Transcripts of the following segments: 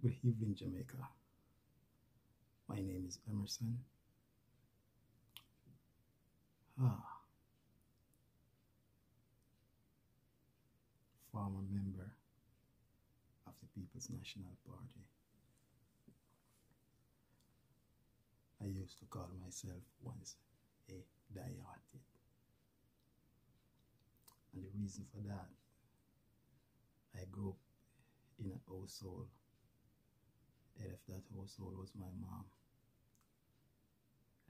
Good evening, Jamaica. My name is Emerson. Former member of the People's National Party. I used to call myself once a diehard. And the reason for that, I grew up in a household. Head of that household was my mom.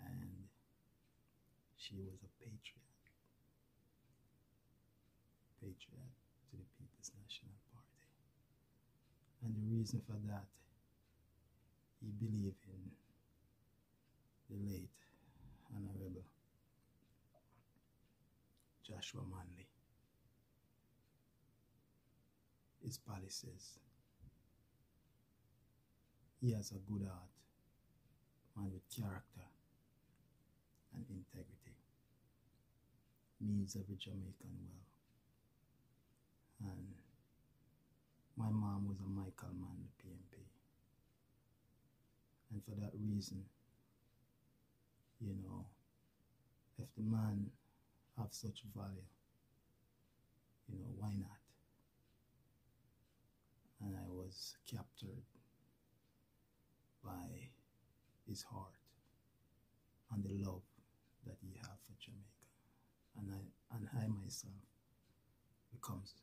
And she was a patriot. Patriot to the People's National Party. And the reason for that, he believed in the late Honorable Joshua Manley. His policies. He has a good heart, man with character and integrity. Means every Jamaican well. And my mom was a Michael man, the PNP. And for that reason, if the man have such value, why not? And I was captured by his heart and the love that he had for Jamaica. And I myself becomes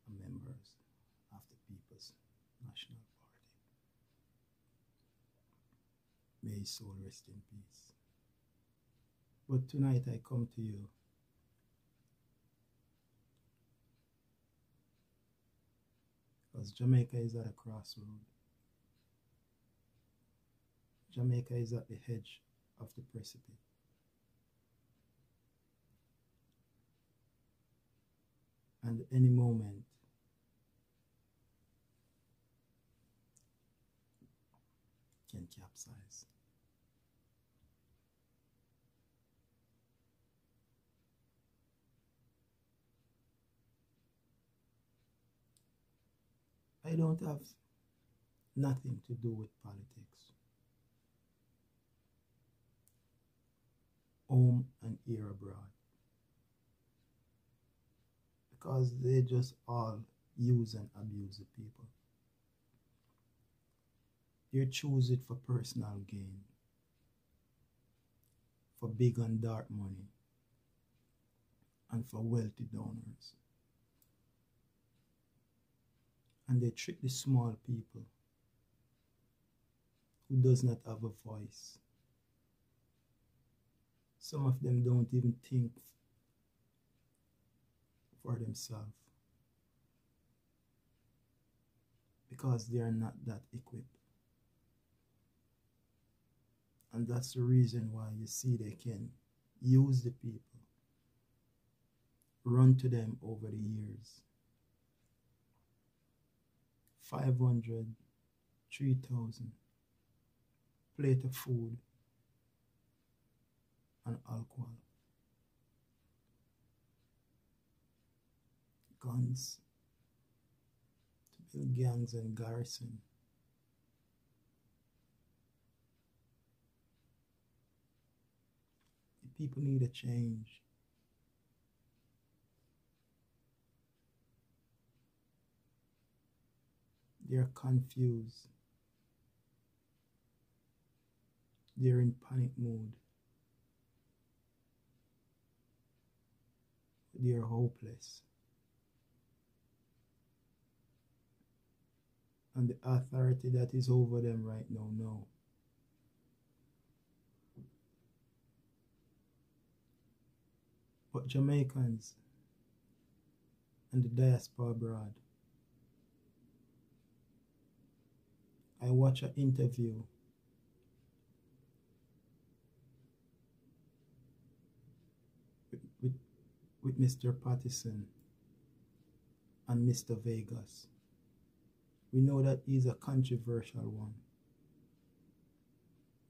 a member of the People's National Party. May his soul rest in peace. But tonight I come to you because Jamaica is at a crossroad. Jamaica is at the edge of the precipice. And any moment can capsize. I don't have nothing to do with politics. Home and here abroad. Because they just all use and abuse the people. They choose it for personal gain, for big and dark money, and for wealthy donors. And they trick the small people who does not have a voice. Some of them don't even think for themselves because they are not that equipped. And that's the reason why you see they can use the people, run to them over the years. 500, 3,000 plate of food and alcohol. Guns to build gangs and garrison. The people need a change. They're confused. They're in panic mode. They're hopeless. And the authority that is over them right now know. But Jamaicans and the diaspora abroad, I watch an interview with Mr. Patterson and Mr. Vegas. We know that he's a controversial one,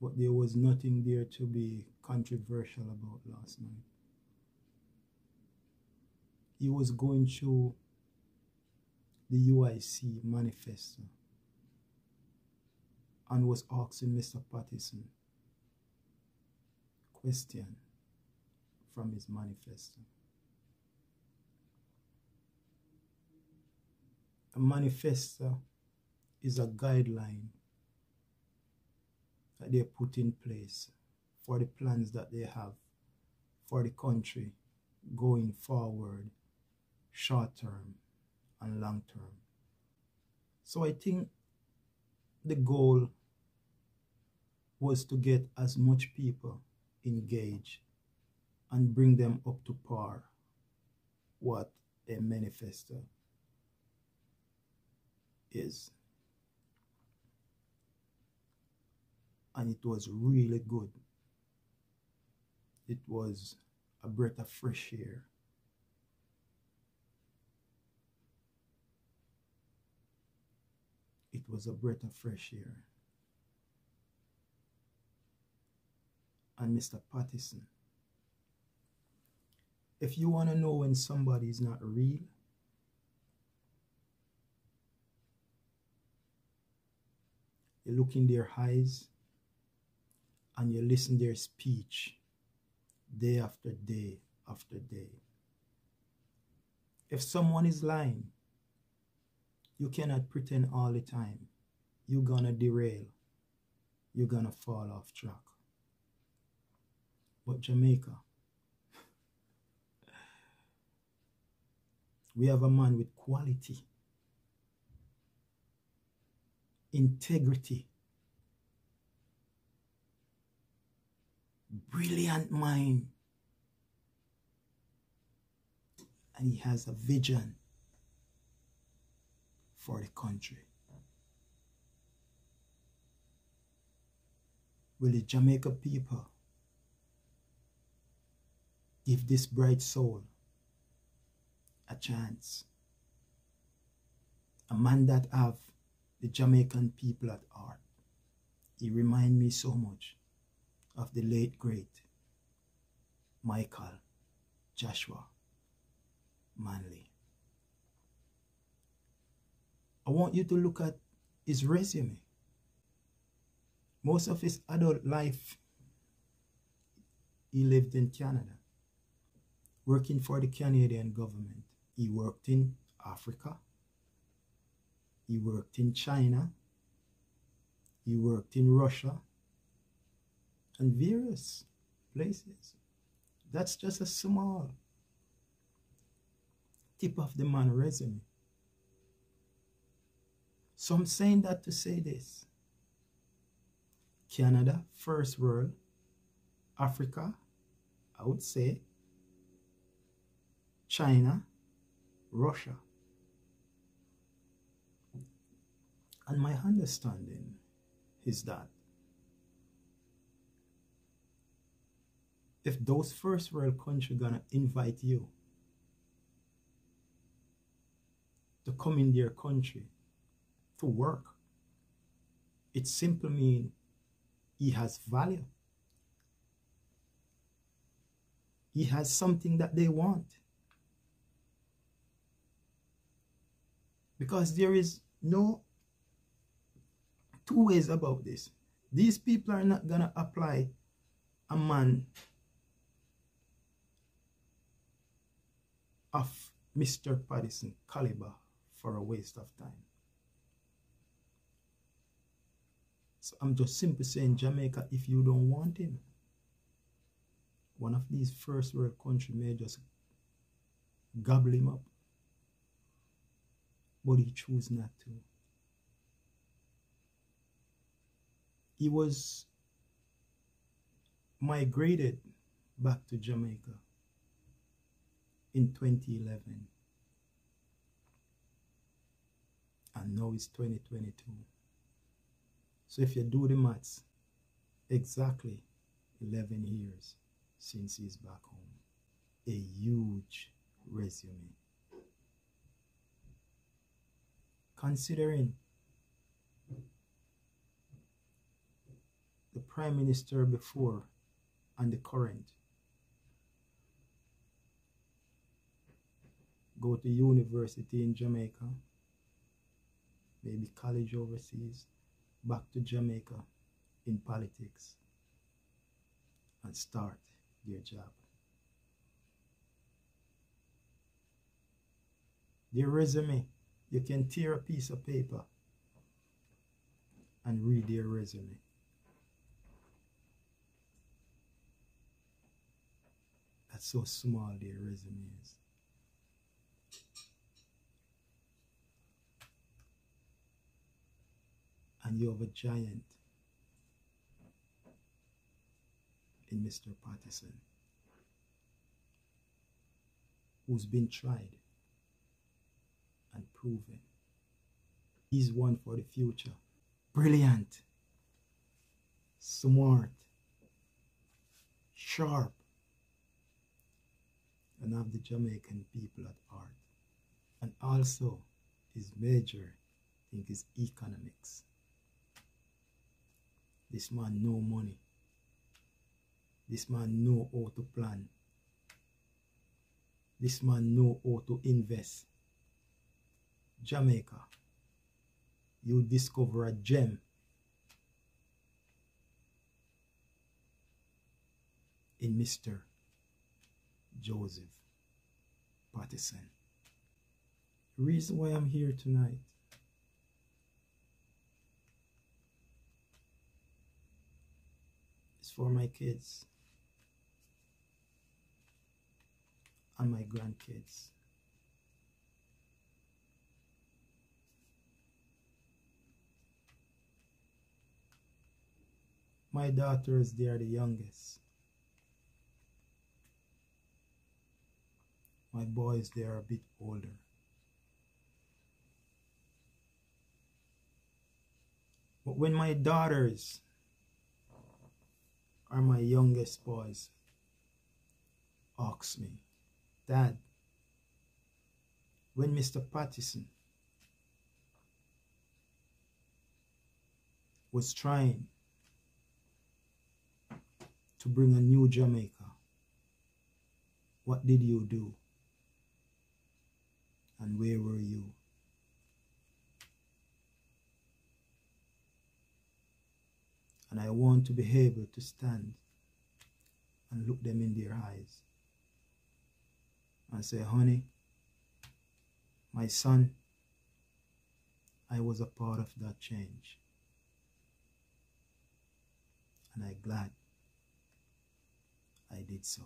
but there was nothing there to be controversial about last night. He was going through the U.I.C. manifesto and was asking Mr. Patterson question from his manifesto. A manifesto is a guideline that they put in place for the plans that they have for the country going forward, short term and long term. So I think the goal was to get as much people engaged and bring them up to par what a manifesto is. And it was really good. It was a breath of fresh air. It was a breath of fresh air. And Mr. Patterson, if you want to know when somebody is not real, you look in their eyes and you listen their speech day after day after day. If someone is lying, you cannot pretend all the time. You're gonna derail. You're gonna fall off track. But Jamaica, we have a man with quality, integrity, brilliant mind, and he has a vision for the country. Will the Jamaica people give this bright soul a chance? A man that have the Jamaican people at heart. He remind me so much of the late great Michael Joshua Manley. I want you to look at his resume. Most of his adult life, he lived in Canada, working for the Canadian government. He worked in Africa. He worked in China. He worked in Russia and various places. That's just a small tip of the man's resume. So I'm saying that to say this. Canada, first world. Africa, I would say. China, Russia. And my understanding is that if those first world countries gonna invite you to come in their country to work, it simply means he has value. He has something that they want. Because there is no two ways about this. These people are not going to apply a man of Mr. Patterson caliber for a waste of time. So I'm just simply saying, Jamaica, if you don't want him, one of these first world countries may just gobble him up. But he chose not to. He was migrated back to Jamaica in 2011. And now it's 2022. So if you do the maths, exactly 11 years since he's back home. A huge resume. Considering the Prime Minister before and the current go to university in Jamaica, maybe college overseas, back to Jamaica in politics and start their job. Their resume, you can tear a piece of paper and read their resume. That's so small their resume is. And you have a giant in Mr. Patterson, who's been tried and proven. He's one for the future. Brilliant, smart, sharp, and have the Jamaican people at heart. And also, his major, I think, is economics. This man know money. This man know how to plan. This man know how to invest. Jamaica, you discover a gem. In Mr. Joseph Patterson. The reason why I'm here tonight is for my kids and my grandkids. My daughters, they are the youngest. My boys, they are a bit older. But when my daughters or my youngest boys ask me, Dad, when Mr. Patterson was trying to bring a new Jamaica, what did you do? And where were you? And I want to be able to stand and look them in their eyes and say, honey, my son, I was a part of that change. And I'm glad I did so.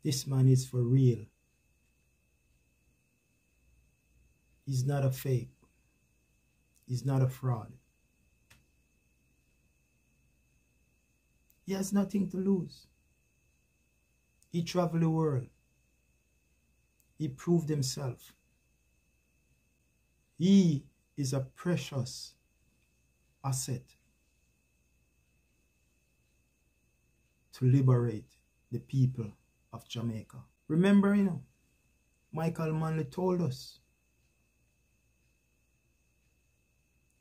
This man is for real. He's not a fake. He's not a fraud. He has nothing to lose. He traveled the world. He proved himself. He is a precious asset to liberate the people of Jamaica. Remember, Michael Manley told us,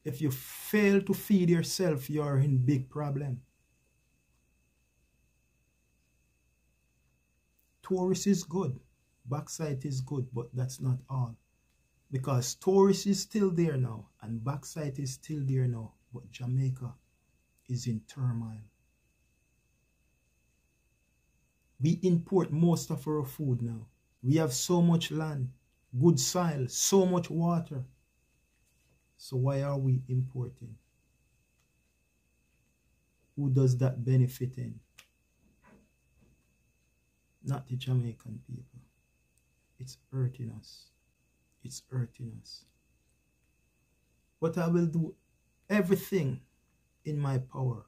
if you fail to feed yourself, you are in big problem. Tourist is good, backside is good, but that's not all. Because tourist is still there now, and backside is still there now, but Jamaica is in turmoil. We import most of our food now. We have so much land, good soil, so much water. So why are we importing? Who does that benefit in? Not the Jamaican people. It's hurting us. It's hurting us. But I will do everything in my power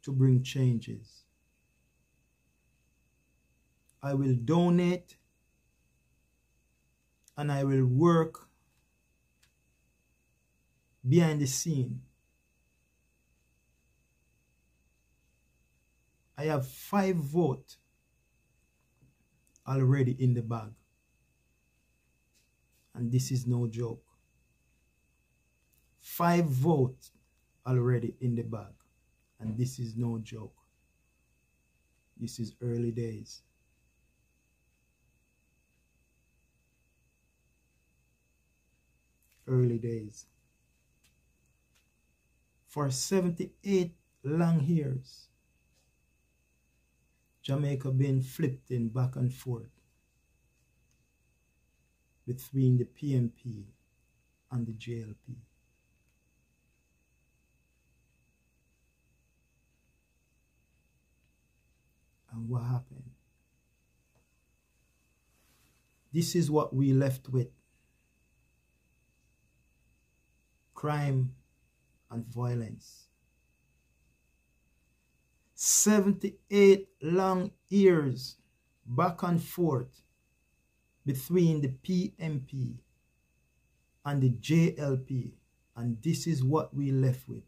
to bring changes. I will donate and I will work behind the scene. I have 5 votes already in the bag. And this is no joke. 5 votes already in the bag. And this is no joke. This is early days. early days. For 78 long years, Jamaica been flipped in back and forth between the PMP and the JLP. And what happened? This is what we left with. Crime and violence. 78 long years back and forth between the PMP and the JLP, and this is what we left with.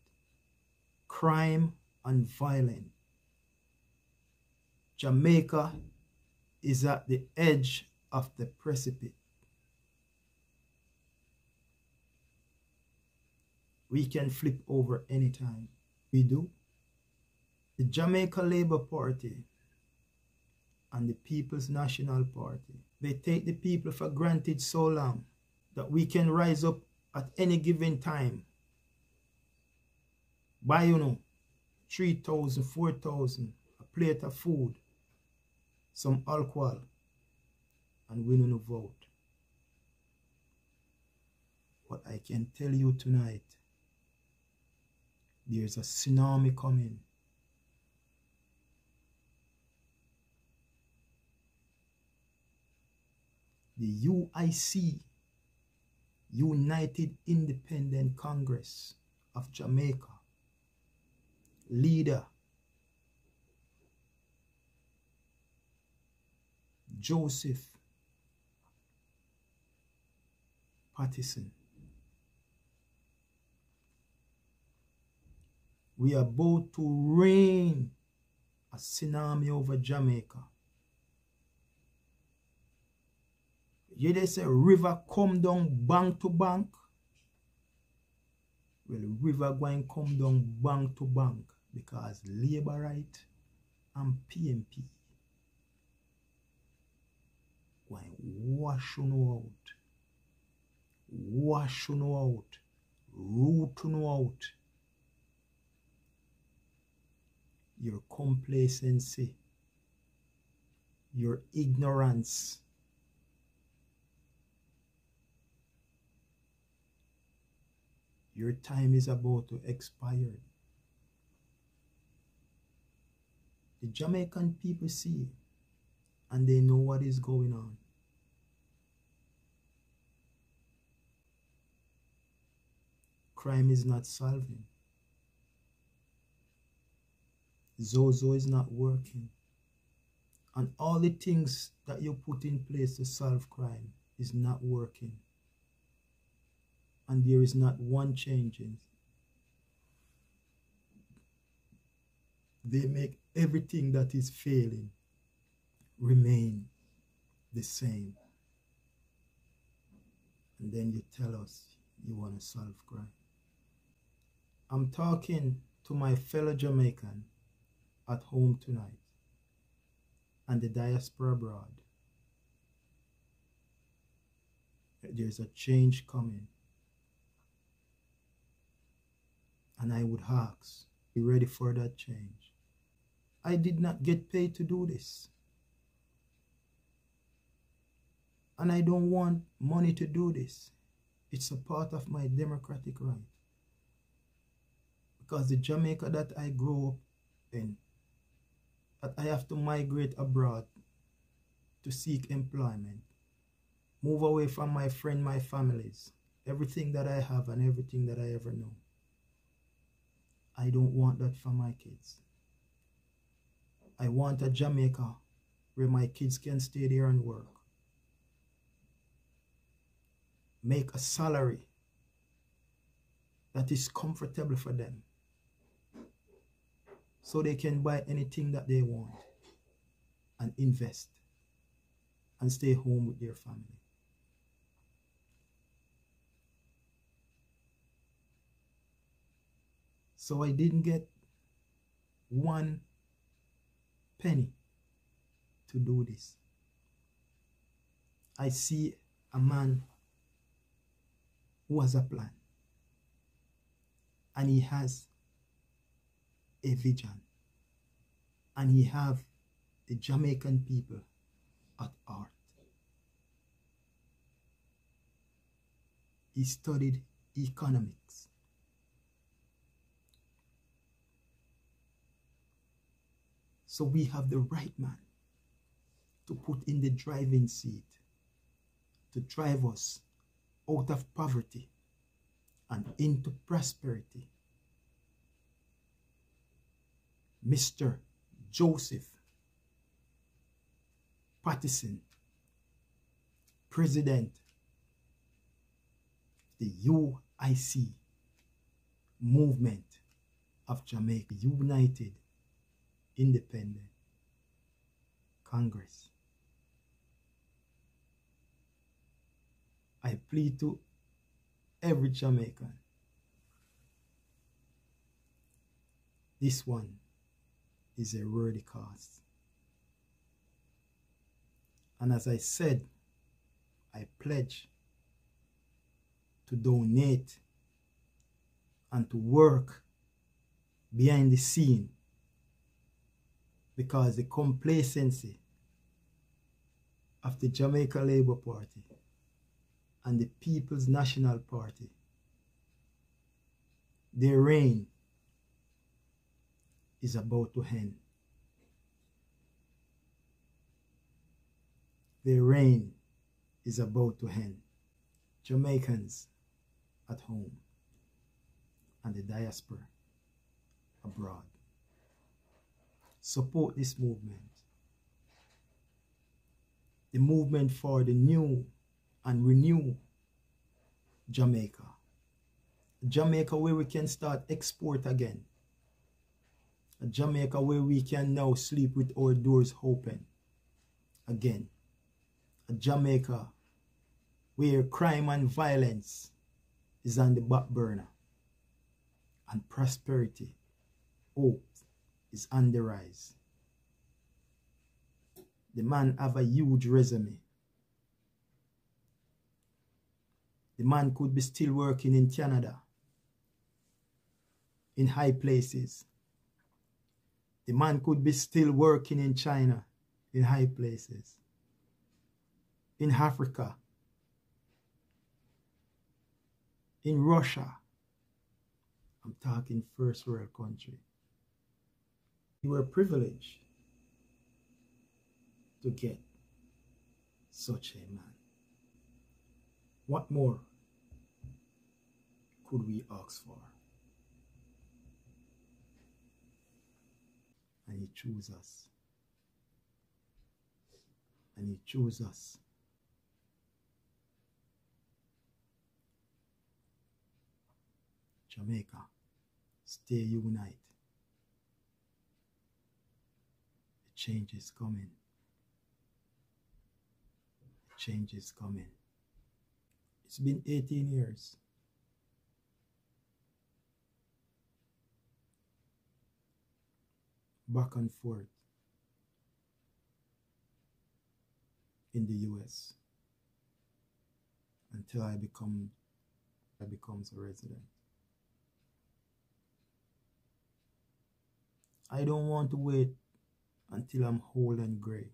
Crime and violence. Jamaica is at the edge of the precipice. We can flip over anytime. We do. The Jamaica Labour Party and the People's National Party, they take the people for granted so long that we can rise up at any given time, buy, 3,000, 4,000, a plate of food, some alcohol, and we don't vote. But I can tell you tonight, there's a tsunami coming. The U.I.C, United Independent Congress of Jamaica, leader Joseph Pattison. We are about to rain a tsunami over Jamaica. You they say river come down bank to bank. Well, river going come down bank to bank because Labour Right and PMP going wash you out. Wash you out. Root you out. Your complacency, your ignorance, your time is about to expire. The Jamaican people see and they know what is going on. Crime is not solving. Zozo is not working. And all the things that you put in place to solve crime is not working. And there is not one changing. They make everything that is failing remain the same. And then you tell us you want to solve crime. I'm talking to my fellow Jamaican at home tonight and the diaspora abroad. There's a change coming. And I would ask, be ready for that change. I did not get paid to do this. And I don't want money to do this. It's a part of my democratic right. Because the Jamaica that I grew up in, that I have to migrate abroad to seek employment, move away from my friend, my families, everything that I have and everything that I ever know. I don't want that for my kids. I want a Jamaica where my kids can stay there and work. Make a salary that is comfortable for them so they can buy anything that they want and invest and stay home with their family. So I didn't get 1 penny to do this. I see a man who has a plan, and he has a vision, and he have the Jamaican people at heart. He studied economics. So we have the right man to put in the driving seat to drive us out of poverty and into prosperity. Mr. Joseph Patterson, President, the U.I.C. movement of Jamaica, United Independent Congress. I plead to every Jamaican, this one is a worthy cause. And as I said, I pledge to donate and to work behind the scene, because the complacency of the Jamaica Labour Party and the People's National Party, their reign is about to end. Their reign is about to end. Jamaicans at home and the diaspora abroad, support this movement. The movement for the new and renew Jamaica. Jamaica where we can start export again. A Jamaica where we can now sleep with our doors open again. A Jamaica where crime and violence is on the back burner and prosperity, hope is on the rise. The man have a huge resume. The man could be still working in Canada, in high places. The man could be still working in China, in high places. In Africa, in Russia. I'm talking first world country. You were privileged to get such a man. What more could we ask for? And he chose us. And he chose us. Jamaica, stay united. The change is coming. The change is coming. It's been 18 years. Back and forth in the U.S. until I becomes a resident. I don't want to wait until I'm old and gray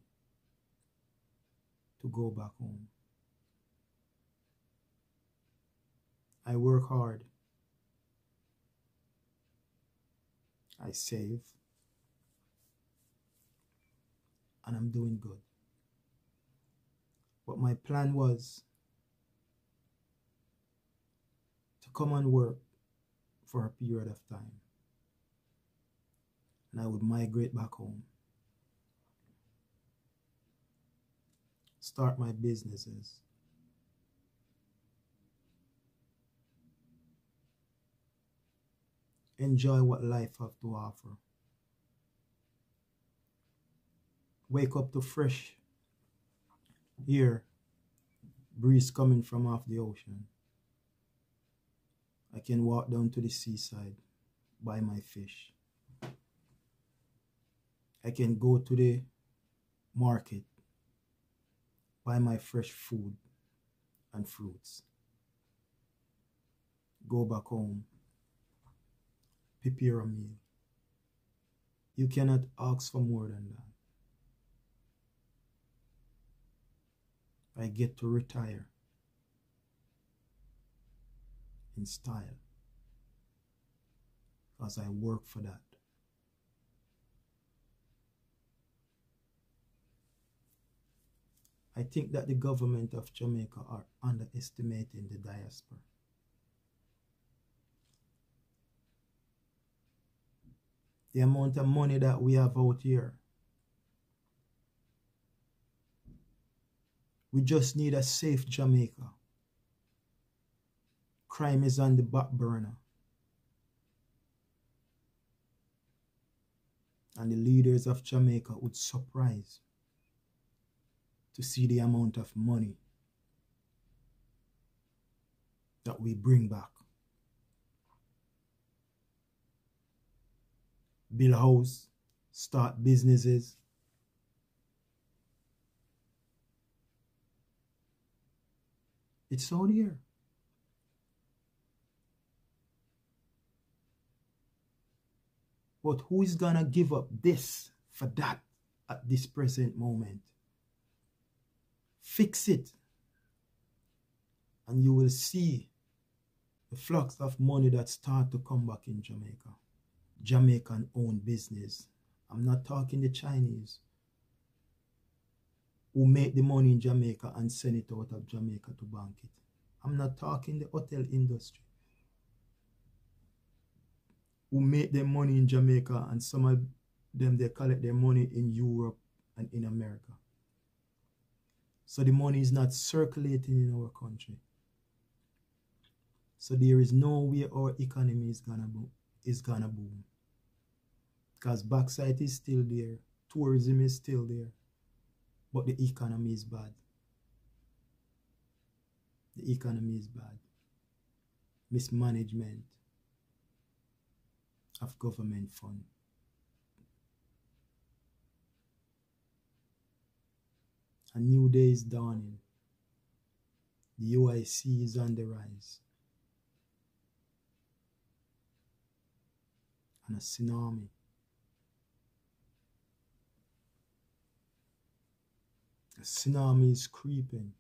to go back home. I work hard. I save. And I'm doing good. But my plan was to come and work for a period of time. And I would migrate back home. Start my businesses. Enjoy what life has to offer. Wake up to fresh air, breeze coming from off the ocean. I can walk down to the seaside, buy my fish. I can go to the market, buy my fresh food and fruits. go back home, prepare a meal. You cannot ask for more than that. I get to retire in style because I work for that. I think that the government of Jamaica are underestimating the diaspora. The amount of money that we have out here. We just need a safe Jamaica. Crime is on the back burner. And the leaders of Jamaica would surprise to see the amount of money that we bring back. Build a house, start businesses. It's out here. But who is gonna give up this for that at this present moment? Fix it, and you will see the flux of money that start to come back in Jamaica. Jamaican owned business. I'm not talking the Chinese who make the money in Jamaica and send it out of Jamaica to bank it. I'm not talking the hotel industry who make their money in Jamaica and some of them they collect their money in Europe and in America. So the money is not circulating in our country. So there is no way our economy is gonna boom. Because backside is still there, tourism is still there, but the economy is bad. The economy is bad. Mismanagement of government fund. A new day is dawning. The U.I.C is on the rise. And a tsunami. A tsunami is creeping.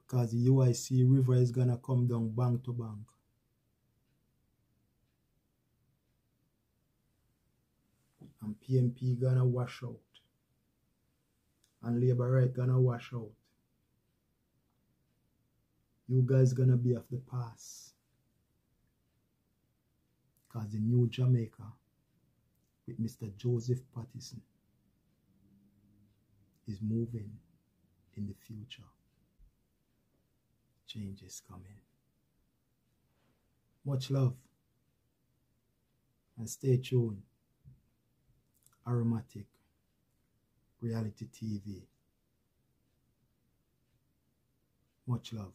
Because the U.I.C river is gonna come down bank to bank. And PMP gonna wash out. And labor right gonna wash out. You guys gonna be of the past. Because the new Jamaica with Mr. Joseph Patterson is moving in the future. Change is coming. Much love. And stay tuned. Aromatic Reality TV. Much love.